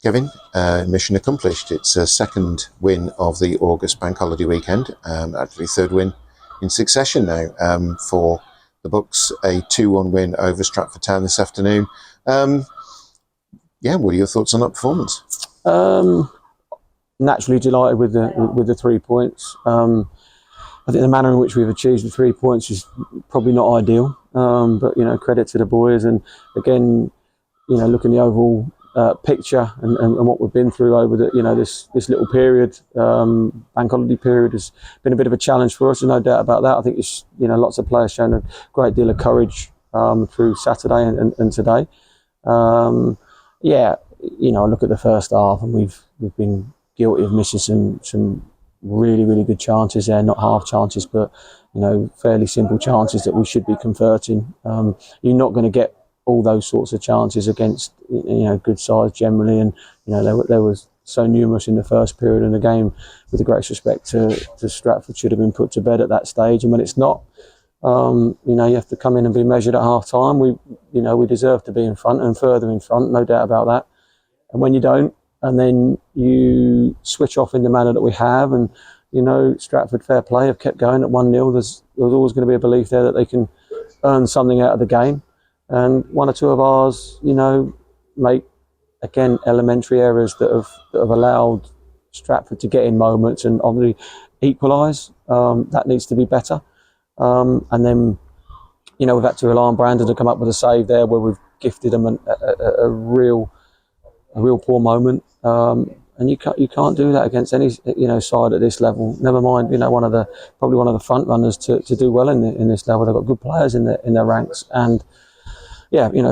Kevin, mission accomplished. It's a second win of the August bank holiday weekend, actually third win in succession now for the Bucks. A 2-1 win over Stratford Town this afternoon. Yeah, what are your thoughts on that performance? Naturally delighted with the 3 points. I think the manner in which we've achieved the 3 points is probably not ideal, but credit to the boys. And again, looking at the overall picture and what we've been through over this little period, bank holiday period, has been a bit of a challenge for us. There's no doubt about that. I think it's lots of players shown a great deal of courage through Saturday and today. I look at the first half and we've been guilty of missing some really good chances there, not half chances, but fairly simple chances that we should be converting. You're not going to get all those sorts of chances against good sides generally, and there was so numerous in the first period, and the game, with the greatest respect to Stratford, should have been put to bed at that stage. And when it's not, you have to come in and be measured at half time. We deserve to be in front and further in front, no doubt about that. And when you don't, and then you switch off in the manner that we have, and Stratford, fair play, have kept going at 1-0. There's always going to be a belief there that they can earn something out of the game. And one or two of ours, make, again, elementary errors that have allowed Stratford to get in moments and obviously equalise. That needs to be better. And then, we've had to rely on Brandon to come up with a save there where we've gifted them a real poor moment. And you can't do that against any side at this level. Never mind, probably one of the front runners to do well in this level. They've got good players in their ranks, and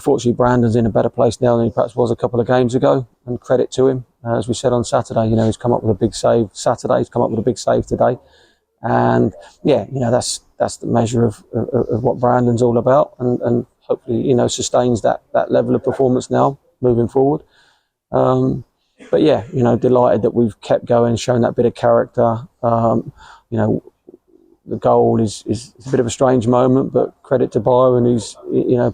fortunately Brandon's in a better place now than he perhaps was a couple of games ago, and credit to him. As we said on Saturday, he's come up with a big save Saturday, he's come up with a big save today. And that's the measure of what Brandon's all about, and hopefully, sustains that level of performance now moving forward. But delighted that we've kept going, shown that bit of character. The goal is a bit of a strange moment, but credit to Byron, who's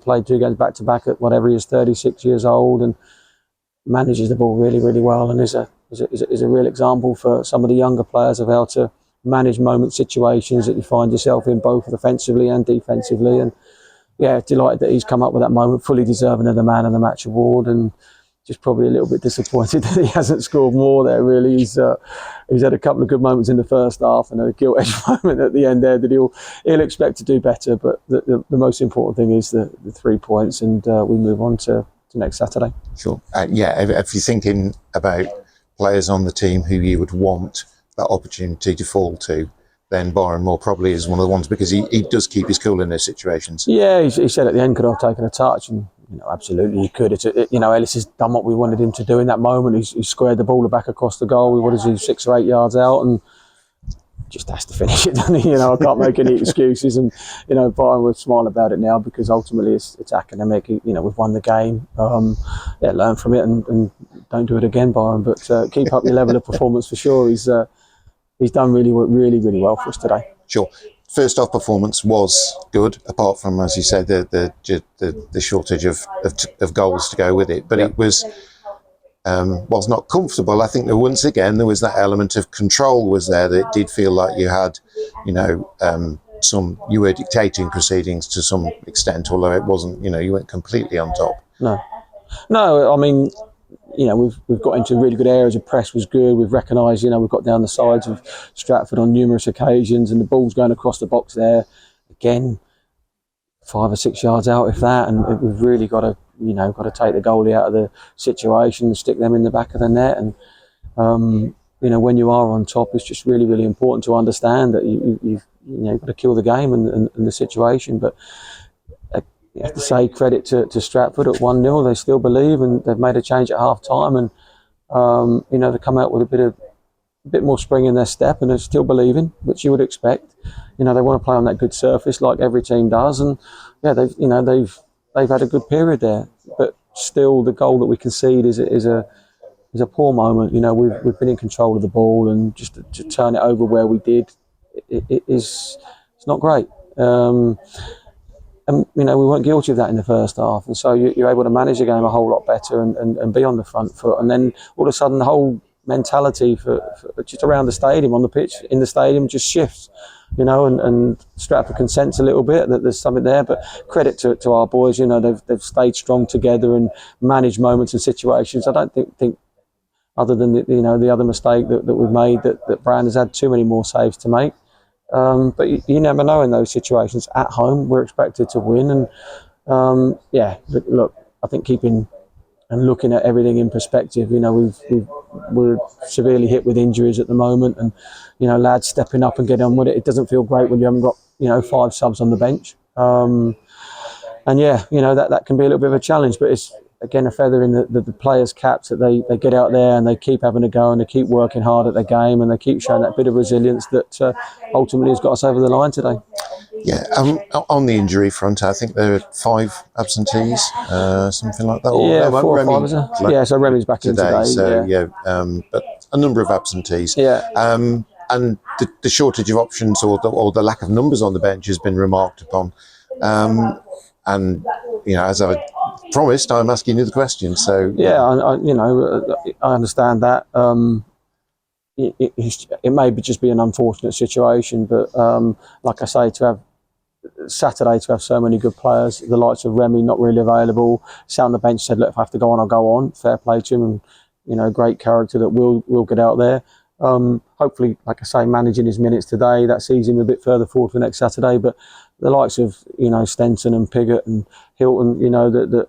played 2 games back to back at whatever he is, 36 years old, and manages the ball really well, and is a real example for some of the younger players of how to manage moment situations that you find yourself in, both offensively and defensively. And delighted that he's come up with that moment, fully deserving of the Man of the Match award, and just probably a little bit disappointed that he hasn't scored more there, really. He's had a couple of good moments in the first half and a gilt-edged moment at the end there that he'll expect to do better. But the most important thing is the 3 points, and we move on to next Saturday. Sure. If you're thinking about players on the team who you would want that opportunity to fall to, then Byron Moore probably is one of the ones, because he does keep his cool in those situations. Yeah, he said at the end, could I have taken a touch? And absolutely he could. Ellis has done what we wanted him to do in that moment. He squared the ball back across the goal. What is he, 6 or 8 yards out, and just has to finish it, doesn't he? I can't make any excuses. And Byron would smile about it now, because ultimately it's academic. We've won the game. Learn from it and don't do it again, Byron. But keep up your level of performance for sure. He's done really well for us today. Sure. First off, performance was good, apart from, as you said, the shortage of goals to go with it. But it was not comfortable. I think that once again there was that element of control was there. That it did feel like you had, you were dictating proceedings to some extent, although it wasn't. You weren't completely on top. No. I mean, we've got into really good areas. The press was good. We've recognised, we've got down the sides of Stratford on numerous occasions, and the ball's going across the box there. Again, 5 or 6 yards out, if that, and we've really got to take the goalie out of the situation and stick them in the back of the net. And when you are on top, it's just really important to understand that you've got to kill the game and the situation. But you have to say credit to Stratford at 1-0. They still believe, and they've made a change at half time, and they come out with a bit more spring in their step, and they're still believing, which you would expect. They want to play on that good surface like every team does, and they've had a good period there. But still, the goal that we concede is a poor moment. We've been in control of the ball, and just to turn it over where we did, it's not great. we weren't guilty of that in the first half, and so you're able to manage the game a whole lot better and be on the front foot. And then all of a sudden, the whole mentality for just around the stadium, on the pitch, in the stadium, just shifts. And Stratford can sense a little bit that there's something there. But credit to our boys, they've stayed strong together and managed moments and situations. I don't think other than the other mistake that we've made, that Brand has had too many more saves to make. But you never know in those situations. At home, we're expected to win, and look, I think keeping and looking at everything in perspective, we're severely hit with injuries at the moment, and lads stepping up and getting on with it. It doesn't feel great when you haven't got 5 subs on the bench, and that can be a little bit of a challenge. But it's again a feather in the players' caps that they get out there and they keep having a go and they keep working hard at their game and they keep showing that bit of resilience that ultimately has got us over the line today. Yeah, on the injury front, I think there are 5 absentees, something like that. Yeah, 4 or 5, is it? Yeah, so Remy's back in today. So but a number of absentees. Yeah. And the shortage of options or the lack of numbers on the bench has been remarked upon. And as I promised, I'm asking you the question. So yeah, I understand that. It may just be an unfortunate situation, but like I say, to have Saturday to have so many good players, the likes of Remy not really available, sat on the bench, said, look, if I have to go on, I'll go on. Fair play to him, and great character that will get out there. Hopefully, like I say, managing his minutes today, that sees him a bit further forward for next Saturday. But the likes of Stenson and Piggott and Hilton, that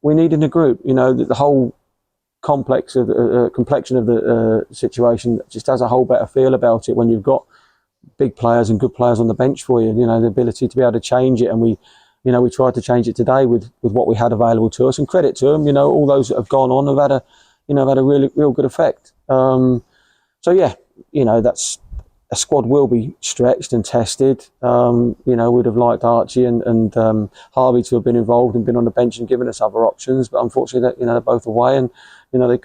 we need in the group. The whole complexion of the situation just has a whole better feel about it when you've got big players and good players on the bench for you. The ability to be able to change it, and we tried to change it today with what we had available to us. And credit to them, all those that have gone on have had a really real good effect. That's a squad will be stretched and tested. We'd have liked Archie and Harvey to have been involved and been on the bench and given us other options, but unfortunately, they're both away, and they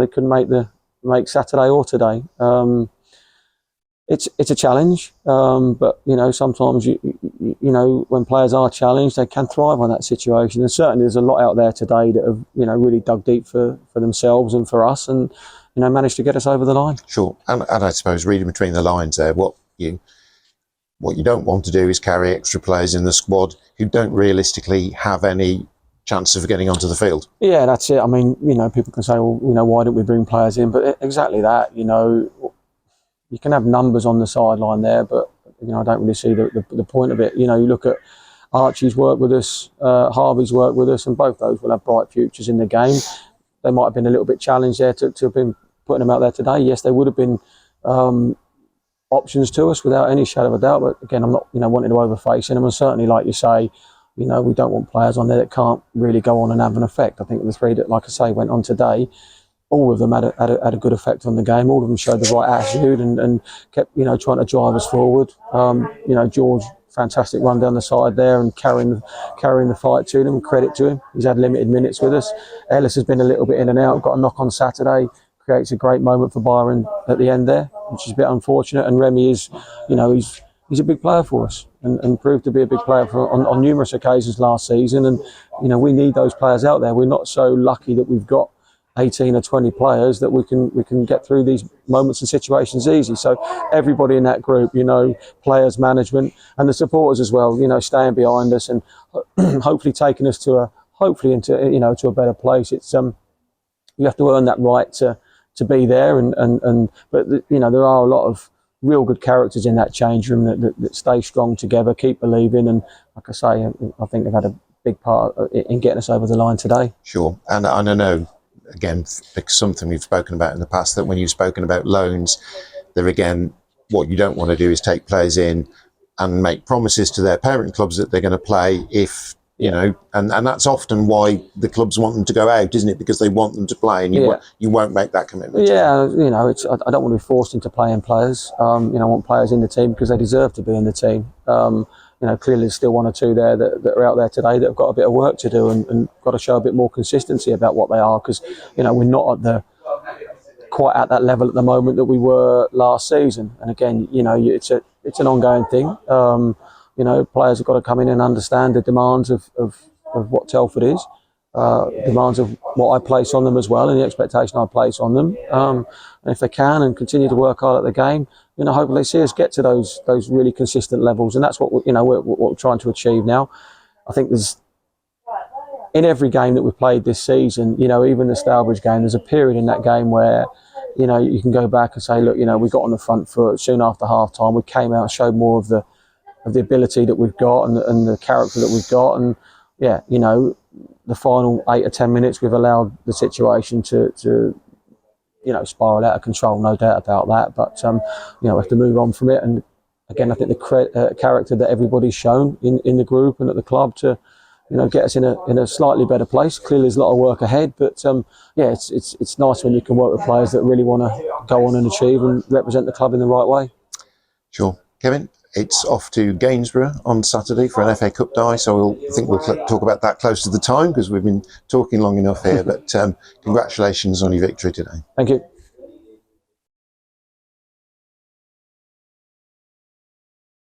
couldn't make Saturday or today. It's a challenge, but sometimes when players are challenged, they can thrive on that situation. And certainly, there's a lot out there today that have really dug deep for themselves and for us, and managed to get us over the line. Sure, and I suppose reading between the lines there, what you don't want to do is carry extra players in the squad who don't realistically have any chance of getting onto the field. Yeah, that's it. I mean, people can say, well, why don't we bring players in? But exactly that. You can have numbers on the sideline there, but I don't really see the point of it. You look at Archie's work with us, Harvey's work with us, and both those will have bright futures in the game. They might have been a little bit challenged there to have been putting them out there today. Yes, they would have been options to us without any shadow of a doubt. But again, I'm not wanting to overface them. And certainly, like you say, we don't want players on there that can't really go on and have an effect. I think the 3 that, like I say, went on today, all of them had a good effect on the game. All of them showed the right attitude and kept trying to drive us forward. George, fantastic run down the side there and carrying the fight to them. Credit to him. He's had limited minutes with us. Ellis has been a little bit in and out. Got a knock on Saturday. Creates a great moment for Byron at the end there, which is a bit unfortunate. And Remy is, he's a big player for us and proved to be a big player on numerous occasions last season. And we need those players out there. We're not so lucky that we've got 18 or 20 players that we can get through these moments and situations easy. So everybody in that group, players, management, and the supporters as well, staying behind us and hopefully taking us to a better place. It's you have to earn that right to be there, but there are a lot of real good characters in that change room that stay strong together, keep believing, and like I say, I think they've had a big part in getting us over the line today. Sure, and I know, again, because something we've spoken about in the past, that when you've spoken about loans, there again, what you don't want to do is take players in and make promises to their parent clubs that they're going to play if, and that's often why the clubs want them to go out, isn't it? Because they want them to play, and you won't make that commitment. Yeah, I don't want to be forced into playing players. I want players in the team because they deserve to be in the team. Clearly there's still 1 or 2 there that are out there today that have got a bit of work to do and got to show a bit more consistency about what they are, because we're not quite at that level at the moment that we were last season. And again, it's an ongoing thing. you know, players have got to come in and understand the demands of what Telford is, demands of what I place on them as well, and the expectation I place on them. And if they can and continue to work hard at the game, you know, hopefully they see us get to those really consistent levels, and that's what we're trying to achieve now. I think there's, in every game that we've played this season, you know, even the Stourbridge game, there's a period in that game where, you know, you can go back and say, look, you know, we got on the front foot soon after half time. We came out and showed more of the ability that we've got and the character that we've got. And yeah, you know, the final 8 or 10 minutes, we've allowed the situation to you know, spiral out of control, no doubt about that. But, you know, we have to move on from it. And again, I think the character that everybody's shown in the group and at the club to, you know, get us in a slightly better place. Clearly, there's a lot of work ahead, but yeah, it's nice when you can work with players that really want to go on and achieve and represent the club in the right way. Sure, Kevin. It's off to Gainsborough on Saturday for an FA Cup tie, so I think we'll talk about that close to the time because we've been talking long enough here. But congratulations on your victory today. Thank you.